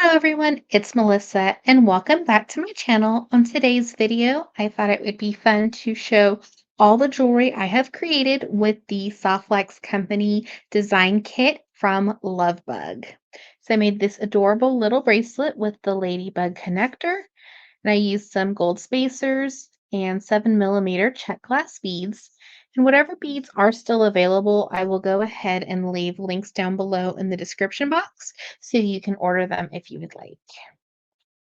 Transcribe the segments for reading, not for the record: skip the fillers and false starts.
Hello everyone, it's Melissa and welcome back to my channel. On today's video, I thought it would be fun to show all the jewelry I have created with the Softlex Company design kit from LoveBug. So I made this adorable little bracelet with the Ladybug connector, and I used some gold spacers and 7mm Czech glass beads. And whatever beads are still available, I will go ahead and leave links down below in the description box so you can order them if you would like.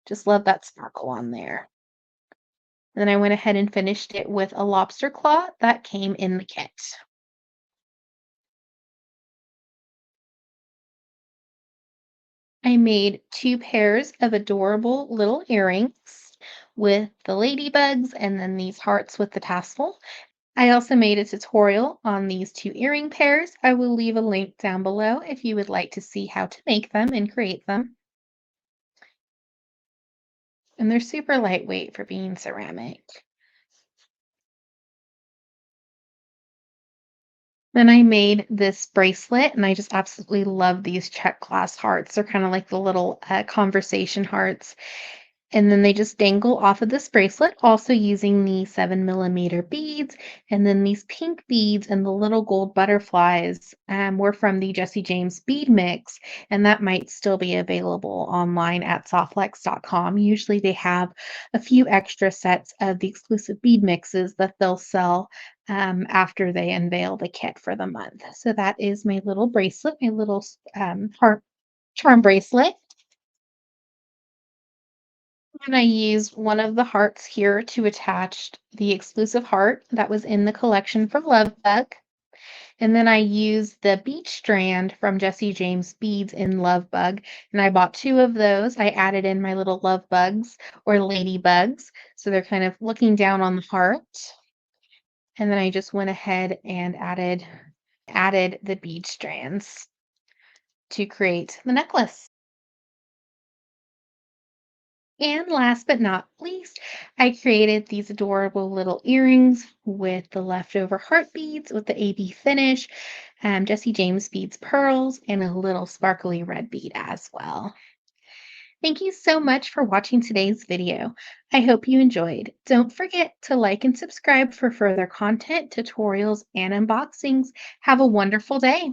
Just love that sparkle on there. Then I went ahead and finished it with a lobster claw that came in the kit. I made two pairs of adorable little earrings with the ladybugs and then these hearts with the tassel. I also made a tutorial on these two earring pairs. I will leave a link down below if you would like to see how to make them and create them. And they're super lightweight for being ceramic. Then I made this bracelet, and I just absolutely love these Czech glass hearts. They're kind of like the little conversation hearts. And then they just dangle off of this bracelet, also using the 7mm beads. And then these pink beads and the little gold butterflies were from the Jesse James bead mix, and that might still be available online at softlex.com. Usually they have a few extra sets of the exclusive bead mixes that they'll sell after they unveil the kit for the month. So that is my little bracelet, my little heart charm bracelet. And I used one of the hearts here to attach the exclusive heart that was in the collection from LoveBug. And then I used the beach strand from Jesse James Beads in LoveBug. And I bought two of those. I added in my little love bugs or ladybugs. So they're kind of looking down on the heart. And then I just went ahead and added the bead strands to create the necklace. And last but not least, I created these adorable little earrings with the leftover heart beads with the AB finish, Jesse James beads pearls, and a little sparkly red bead as well. Thank you so much for watching today's video. I hope you enjoyed. Don't forget to like and subscribe for further content, tutorials, and unboxings. Have a wonderful day.